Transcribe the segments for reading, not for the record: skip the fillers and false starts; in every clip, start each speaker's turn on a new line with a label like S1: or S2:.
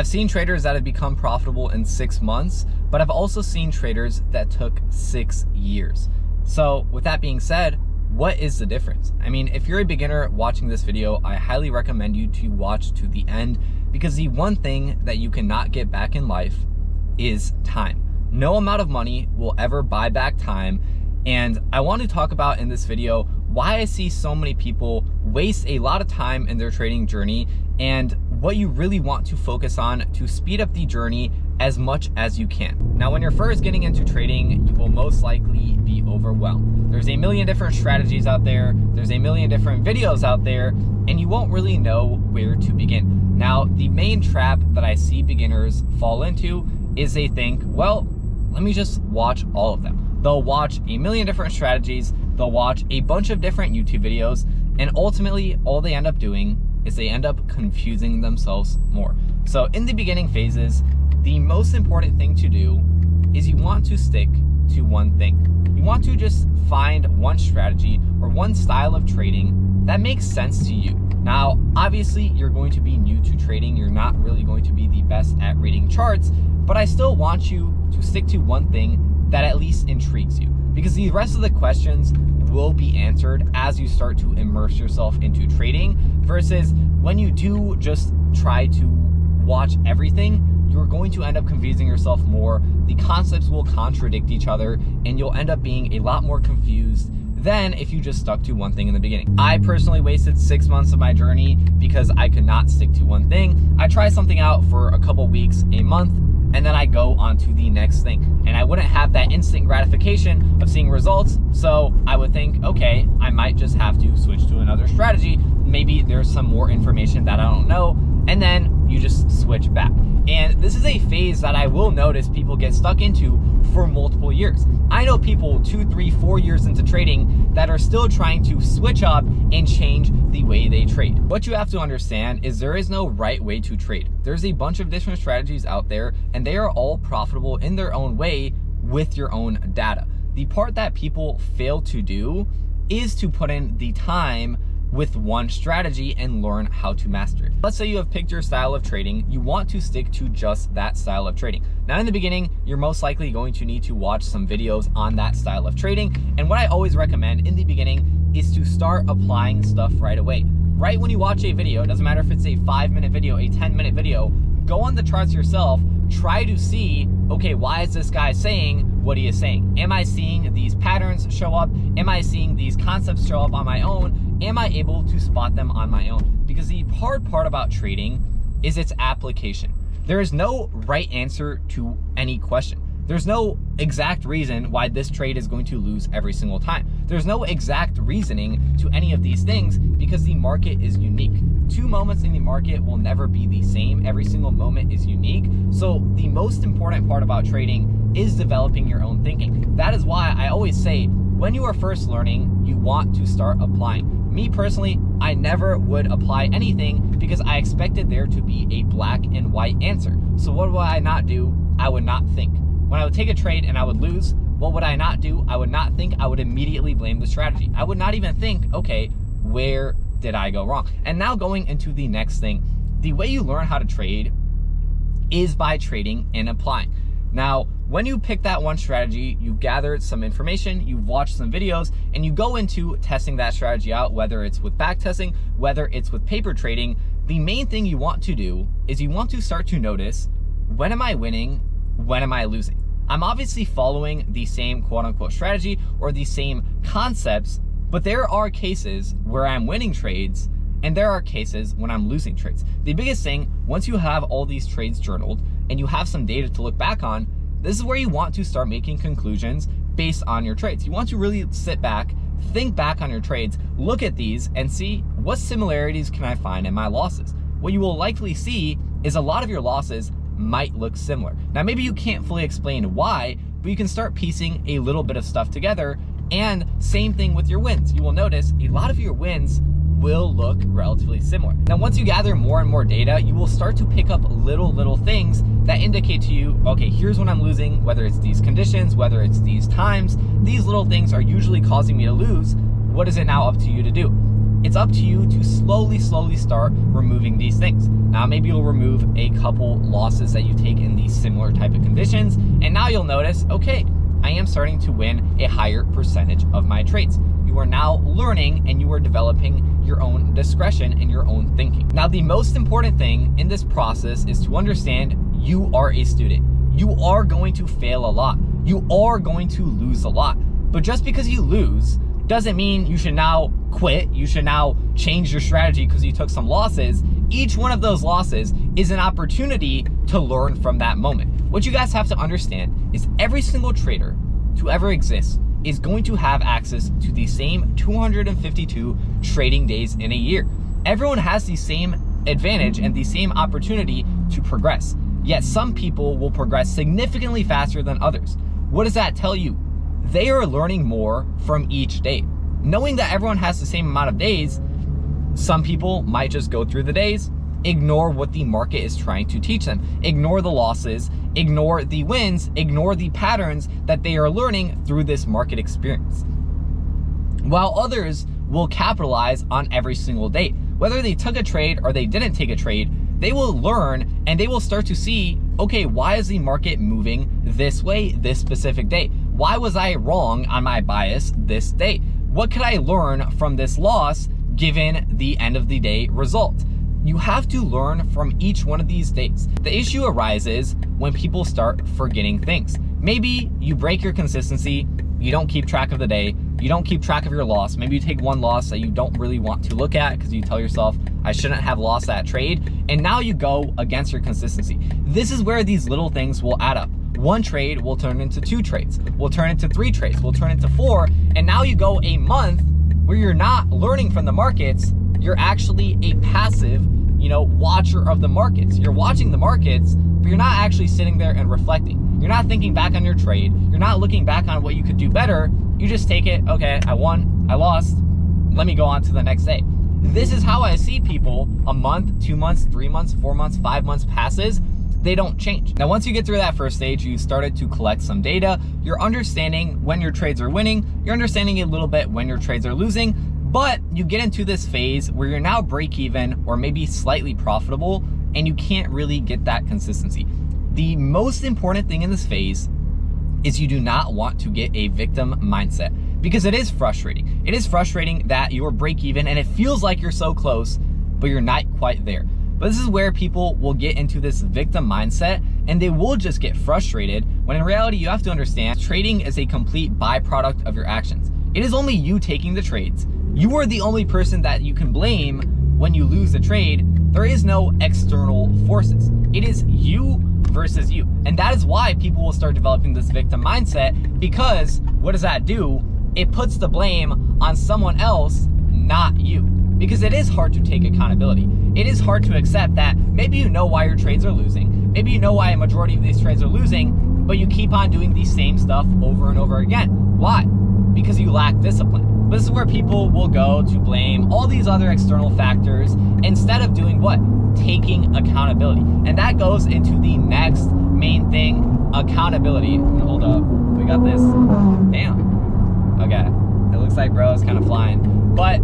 S1: I've seen traders that have become profitable in 6 months, but I've also seen traders that took 6 years. So with that being said, what is the difference? I mean, if you're a beginner watching this video, I highly recommend you to watch to the end, because the one thing that you cannot get back in life is time. No amount of money will ever buy back time. And I want to talk about in this video why I see so many people waste a lot of time in their trading journey, and what you really want to focus on to speed up the journey as much as you can. Now, when you're first getting into trading, you will most likely be overwhelmed. There's a million different strategies out there, there's a million different videos out there, and you won't really know where to begin. Now, the main trap that I see beginners fall into is they think, well, let me just watch all of them. They'll watch a million different strategies, they'll watch a bunch of different YouTube videos, and ultimately all they end up doing is they end up confusing themselves more. So in the beginning phases, the most important thing to do is you want to stick to one thing. You want to just find one strategy or one style of trading that makes sense to you. Now, obviously, you're going to be new to trading. You're not really going to be the best at reading charts, but I still want you to stick to one thing that at least intrigues you, because the rest of the questions will be answered as you start to immerse yourself into trading, versus when you do just try to watch everything, you're going to end up confusing yourself more. The concepts will contradict each other, and you'll end up being a lot more confused than if you just stuck to one thing in the beginning. I personally wasted 6 months of my journey because I could not stick to one thing. I try something out for a couple weeks, a month, and then I go on to the next thing. And I wouldn't have that instant gratification of seeing results, so I would think, okay, I might just have to switch to another strategy. Maybe there's some more information that I don't know, and then you just switch back. And this is a phase that I will notice people get stuck into for multiple years. I know people 2, 3, 4 years into trading that are still trying to switch up and change the way they trade. What you have to understand is there is no right way to trade. There's a bunch of different strategies out there, and they are all profitable in their own way with your own data. The part that people fail to do is to put in the time with one strategy and learn how to master it. Let's say you have picked your style of trading, you want to stick to just that style of trading. Now in the beginning, you're most likely going to need to watch some videos on that style of trading. And what I always recommend in the beginning is to start applying stuff right away. Right when you watch a video, it doesn't matter if it's a 5-minute video, a 10-minute video, go on the charts yourself, try to see, okay, why is this guy saying what he is saying? Am I seeing these patterns show up? Am I seeing these concepts show up on my own? Am I able to spot them on my own? Because the hard part about trading is its application. There is no right answer to any question. There's no exact reason why this trade is going to lose every single time. There's no exact reasoning to any of these things, because the market is unique. 2 moments in the market will never be the same. Every single moment is unique. So the most important part about trading is developing your own thinking. That is why I always say, when you are first learning, you want to start applying. Me personally, I never would apply anything because I expected there to be a black and white answer. So what would I not do? I would not think. When I would take a trade and I would lose, what would I not do? I would not think. I would immediately blame the strategy. I would not even think, okay, where did I go wrong? And now going into the next thing, the way you learn how to trade is by trading and applying. Now, when you pick that one strategy, you've gathered some information, you've watched some videos, and you go into testing that strategy out, whether it's with back testing, whether it's with paper trading. The main thing you want to do is you want to start to notice, when am I winning? When am I losing? I'm obviously following the same quote unquote strategy or the same concepts, but there are cases where I'm winning trades and there are cases when I'm losing trades. The biggest thing, once you have all these trades journaled and you have some data to look back on, this is where you want to start making conclusions based on your trades. You want to really sit back, think back on your trades, look at these and see what similarities can I find in my losses. What you will likely see is a lot of your losses might look similar. Now, maybe you can't fully explain why, but you can start piecing a little bit of stuff together. And same thing with your wins. You will notice a lot of your wins will look relatively similar. Now, once you gather more and more data, you will start to pick up little things that indicate to you, okay, here's when I'm losing, whether it's these conditions, whether it's these times. These little things are usually causing me to lose. What is it now up to you to do? it's up to you to slowly start removing these things. Now, maybe you'll remove a couple losses that you take in these similar type of conditions, and now you'll notice, okay, I am starting to win a higher percentage of my trades. You are now learning and you are developing your own discretion and your own thinking. Now, the most important thing in this process is to understand you are a student. You are going to fail a lot. You are going to lose a lot. But just because you lose doesn't mean you should now quit. You should now change your strategy because you took some losses. Each one of those losses is an opportunity to learn from that moment. What you guys have to understand is every single trader to ever exist is going to have access to the same 252 trading days in a year. Everyone has the same advantage and the same opportunity to progress. Yet some people will progress significantly faster than others. What does that tell you? They are learning more from each day. Knowing that everyone has the same amount of days, some people might just go through the days, ignore what the market is trying to teach them, ignore the losses, ignore the wins, ignore the patterns that they are learning through this market experience. While others will capitalize on every single day. Whether they took a trade or they didn't take a trade, they will learn and they will start to see, okay, why is the market moving this way this specific day? Why was I wrong on my bias this day? What could I learn from this loss given the end of the day result? You have to learn from each one of these days. The issue arises when people start forgetting things. Maybe you break your consistency, you don't keep track of the day, you don't keep track of your loss. Maybe you take one loss that you don't really want to look at because you tell yourself, I shouldn't have lost that trade. And now you go against your consistency. This is where these little things will add up. One trade will turn into 2 trades, will turn into 3 trades, will turn into 4. And now you go a month where you're not learning from the markets. You're actually a passive, watcher of the markets. You're watching the markets, but you're not actually sitting there and reflecting. You're not thinking back on your trade. You're not looking back on what you could do better. You just take it, okay, I won, I lost, let me go on to the next day. This is how I see people a month, 2 months, 3 months, 4 months, 5 months passes, they don't change. Now, once you get through that first stage, you started to collect some data, you're understanding when your trades are winning, you're understanding a little bit when your trades are losing, but you get into this phase where you're now break even or maybe slightly profitable and you can't really get that consistency. The most important thing in this phase is you do not want to get a victim mindset because it is frustrating. It is frustrating that you're break even and it feels like you're so close, but you're not quite there. But this is where people will get into this victim mindset and they will just get frustrated when in reality you have to understand trading is a complete byproduct of your actions. It is only you taking the trades. You are the only person that you can blame when you lose the trade. There is no external forces. It is you versus you. And that is why people will start developing this victim mindset, because what does that do? It puts the blame on someone else, not you. Because it is hard to take accountability. It is hard to accept that maybe you know why your trades are losing, maybe you know why a majority of these trades are losing, but you keep on doing the same stuff over and over again. Why? Because you lack discipline. But this is where people will go to blame all these other external factors instead of doing what? Taking accountability. And that goes into the next main thing, accountability. Hold up, we got this. Damn. Okay, it looks like bro is kind of flying. But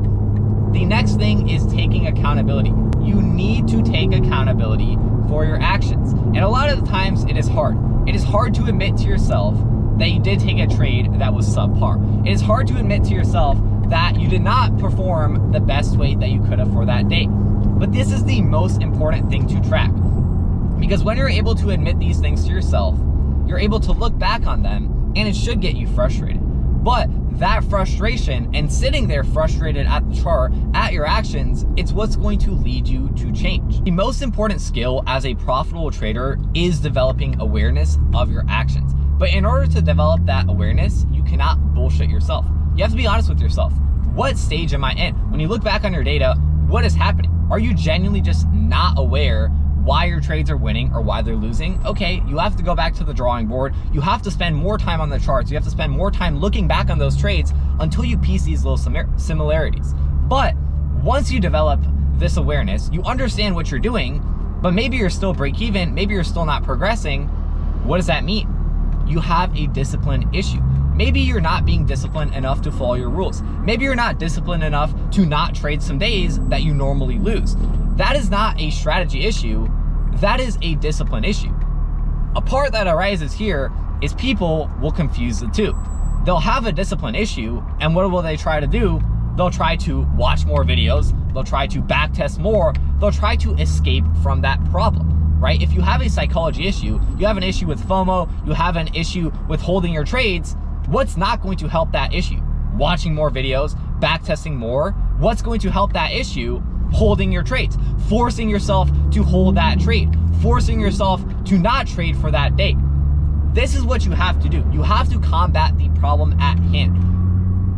S1: the next thing is taking accountability. You need to take accountability for your actions. And a lot of the times it is hard. It is hard to admit to yourself that you did take a trade that was subpar. It is hard to admit to yourself that you did not perform the best way that you could have for that day. But this is the most important thing to track. Because when you're able to admit these things to yourself, you're able to look back on them and it should get you frustrated. But that frustration and sitting there frustrated at the chart, at your actions, it's what's going to lead you to change. The most important skill as a profitable trader is developing awareness of your actions. But in order to develop that awareness, you cannot bullshit yourself. You have to be honest with yourself. What stage am I in? When you look back on your data, what is happening? Are you genuinely just not aware why your trades are winning or why they're losing? Okay, you have to go back to the drawing board. You have to spend more time on the charts. You have to spend more time looking back on those trades until you piece these little similarities. But once you develop this awareness, you understand what you're doing, but maybe you're still break even, maybe you're still not progressing. What does that mean? You have a discipline issue. Maybe you're not being disciplined enough to follow your rules. Maybe you're not disciplined enough to not trade some days that you normally lose. That is not a strategy issue. That is a discipline issue. A part that arises here is people will confuse the two. They'll have a discipline issue, and what will they try to do? They'll try to watch more videos, they'll try to backtest more, they'll try to escape from that problem, right? If you have a psychology issue, you have an issue with FOMO, you have an issue with holding your trades, what's not going to help that issue? Watching more videos, backtesting more. What's going to help that issue? Holding your trades, forcing yourself to hold that trade, forcing yourself to not trade for that day. This is what you have to do. You have to combat the problem at hand.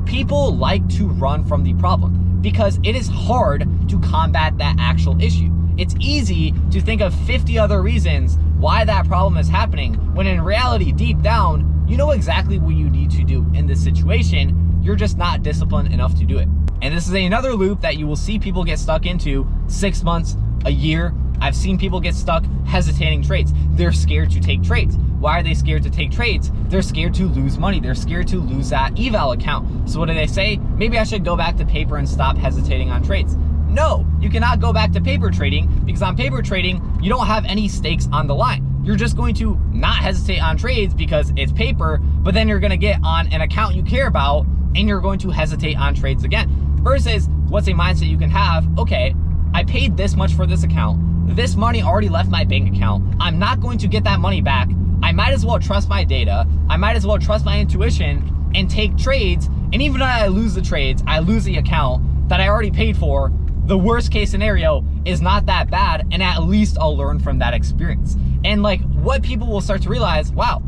S1: People like to run from the problem because it is hard to combat that actual issue. It's easy to think of 50 other reasons why that problem is happening, when in reality, deep down, you know exactly what you need to do in this situation. You're just not disciplined enough to do it. And this is another loop that you will see people get stuck into 6 months, a year. I've seen people get stuck hesitating trades. They're scared to take trades. Why are they scared to take trades? They're scared to lose money. They're scared to lose that eval account. So what do they say? Maybe I should go back to paper and stop hesitating on trades. No, you cannot go back to paper trading, because on paper trading, you don't have any stakes on the line. You're just going to not hesitate on trades because it's paper, but then you're gonna get on an account you care about and you're going to hesitate on trades again. Versus, what's a mindset you can have? Okay, I paid this much for this account. This money already left my bank account. I'm not going to get that money back. I might as well trust my data. I might as well trust my intuition and take trades. And even if I lose the trades, I lose the account that I already paid for, the worst case scenario is not that bad, and at least I'll learn from that experience. And like, what people will start to realize, wow,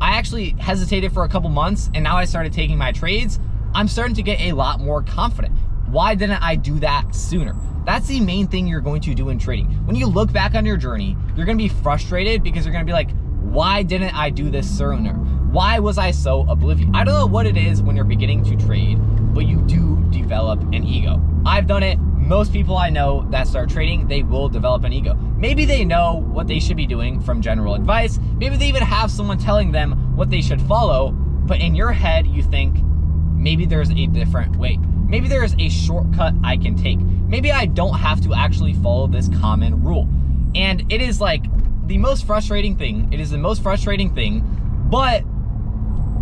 S1: I actually hesitated for a couple months and now I started taking my trades. I'm starting to get a lot more confident. Why didn't I do that sooner? That's the main thing you're going to do in trading. When you look back on your journey, you're gonna be frustrated because you're gonna be like, why didn't I do this sooner? Why was I so oblivious? I don't know what it is when you're beginning to trade, but you do develop an ego. I've done it. Most people I know that start trading, they will develop an ego. Maybe they know what they should be doing from general advice. Maybe they even have someone telling them what they should follow, but in your head, you think, maybe there's a different way. Maybe there's a shortcut I can take. Maybe I don't have to actually follow this common rule. And it is like the most frustrating thing. It is the most frustrating thing, but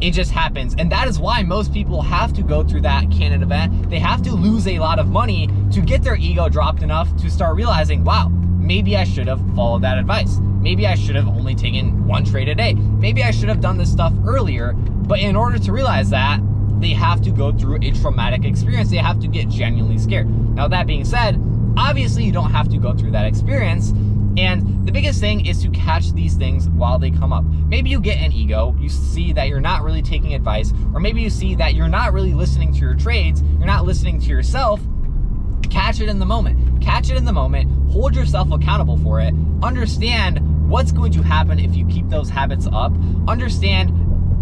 S1: it just happens. And that is why most people have to go through that Cannon event. They have to lose a lot of money to get their ego dropped enough to start realizing, wow, maybe I should have followed that advice. Maybe I should have only taken one trade a day. Maybe I should have done this stuff earlier. But in order to realize that, they have to go through a traumatic experience. They have to get genuinely scared. Now, that being said, obviously you don't have to go through that experience. And the biggest thing is to catch these things while they come up. Maybe you get an ego, you see that you're not really taking advice, or maybe you see that you're not really listening to your trades, you're not listening to yourself. Catch it in the moment. Catch it in the moment, hold yourself accountable for it, understand what's going to happen if you keep those habits up, understand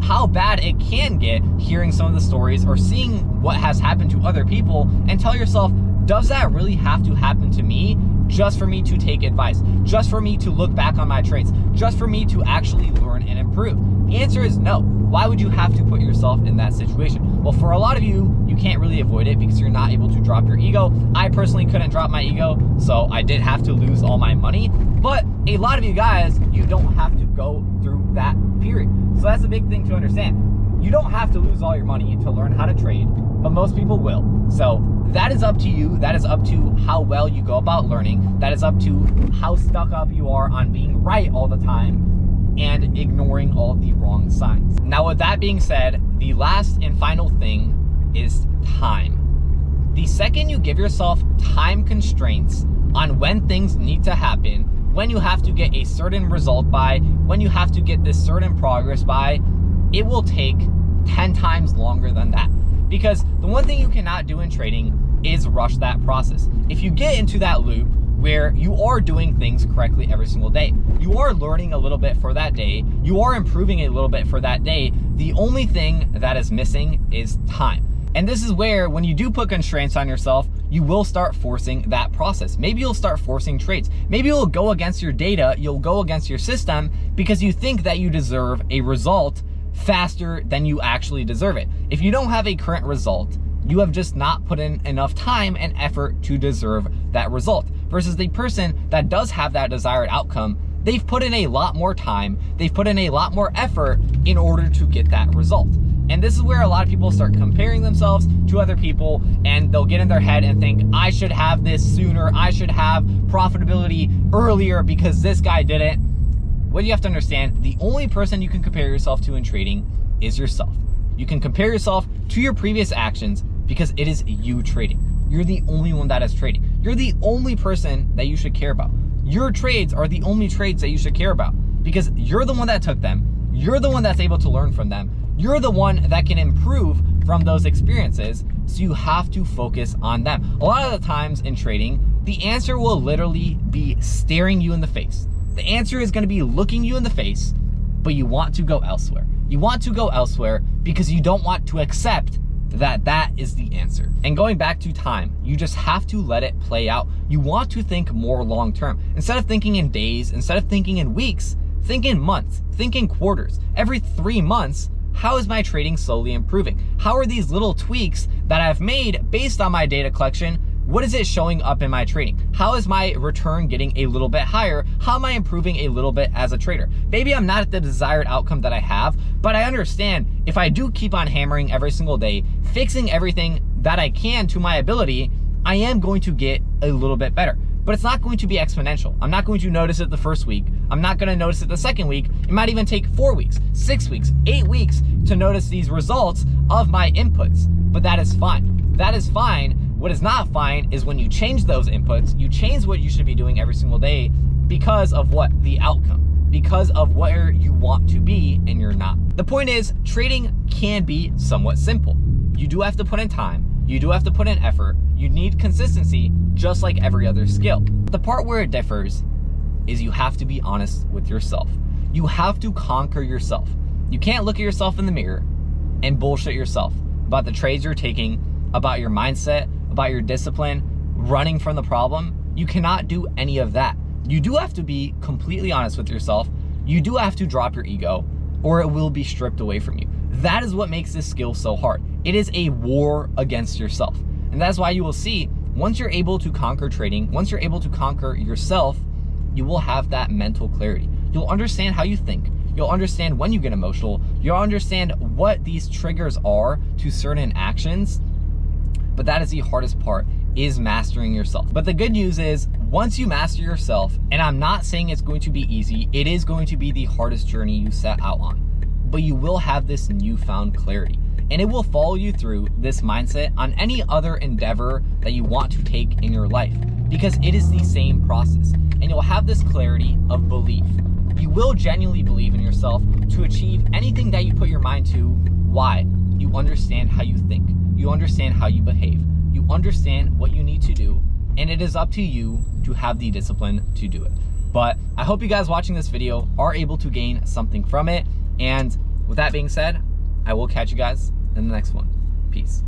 S1: how bad it can get hearing some of the stories or seeing what has happened to other people, and tell yourself, does that really have to happen to me just for me to take advice, just for me to look back on my trades, just for me to actually learn and improve? The answer is no. Why would you have to put yourself in that situation? Well, for a lot of you, you can't really avoid it because you're not able to drop your ego. I personally couldn't drop my ego, so I did have to lose all my money. But a lot of you guys, you don't have to go through that period. So that's a big thing to understand. You don't have to lose all your money to learn how to trade, but most people will. So that is up to you. That is up to how well you go about learning. That is up to how stuck up you are on being right all the time and ignoring all the wrong signs. Now, with that being said, the last and final thing is time. The second you give yourself time constraints on when things need to happen, when you have to get a certain result by, when you have to get this certain progress by, it will take 10 times longer than that. Because the one thing you cannot do in trading is rush that process. If you get into that loop where you are doing things correctly every single day, you are learning a little bit for that day, you are improving a little bit for that day, the only thing that is missing is time. And this is where, when you do put constraints on yourself, you will start forcing that process. Maybe you'll start forcing trades. Maybe you'll go against your data, you'll go against your system because you think that you deserve a result faster than you actually deserve it. If you don't have a current result, you have just not put in enough time and effort to deserve that result. Versus the person that does have that desired outcome, they've put in a lot more time, they've put in a lot more effort in order to get that result. And this is where a lot of people start comparing themselves to other people, and they'll get in their head and think, I should have this sooner, I should have profitability earlier because this guy did it. What you have to understand, the only person you can compare yourself to in trading is yourself. You can compare yourself to your previous actions because it is you trading. You're the only one that is trading. You're the only person that you should care about. Your trades are the only trades that you should care about because you're the one that took them. You're the one that's able to learn from them. You're the one that can improve from those experiences. So you have to focus on them. A lot of the times in trading, the answer will literally be staring you in the face. The answer is going to be looking you in the face, but you want to go elsewhere. You want to go elsewhere because you don't want to accept that that is the answer. And going back to time, you just have to let it play out. You want to think more long-term. Instead of thinking in days, instead of thinking in weeks, think in months, think in quarters. Every 3 months, how is my trading slowly improving? How are these little tweaks that I've made based on my data collection, what is it showing up in my trading? How is my return getting a little bit higher? How am I improving a little bit as a trader? Maybe I'm not at the desired outcome that I have, but I understand if I do keep on hammering every single day, fixing everything that I can to my ability, I am going to get a little bit better. But it's not going to be exponential. I'm not going to notice it the first week. I'm not going to notice it the second week. It might even take 4 weeks, 6 weeks, 8 weeks to notice these results of my inputs. But that is fine. That is fine. What is not fine is when you change those inputs, you change what you should be doing every single day because of what? The outcome, because of where you want to be and you're not. The point is, trading can be somewhat simple. You do have to put in time, you do have to put in effort, you need consistency just like every other skill. The part where it differs is you have to be honest with yourself. You have to conquer yourself. You can't look at yourself in the mirror and bullshit yourself about the trades you're taking, about your mindset, about your discipline, running from the problem. You cannot do any of that. You do have to be completely honest with yourself. You do have to drop your ego or it will be stripped away from you. That is what makes this skill so hard. It is a war against yourself. And that's why you will see once you're able to conquer trading, once you're able to conquer yourself, you will have that mental clarity. You'll understand how you think. You'll understand when you get emotional. You'll understand what these triggers are to certain actions. But that is the hardest part, is mastering yourself. But the good news is once you master yourself, and I'm not saying it's going to be easy, it is going to be the hardest journey you set out on, but you will have this newfound clarity and it will follow you through this mindset on any other endeavor that you want to take in your life because it is the same process and you'll have this clarity of belief. You will genuinely believe in yourself to achieve anything that you put your mind to. Why? You understand how you think. You understand how you behave. You understand what you need to do, and it is up to you to have the discipline to do it. But I hope you guys watching this video are able to gain something from it. And with that being said, I will catch you guys in the next one. Peace.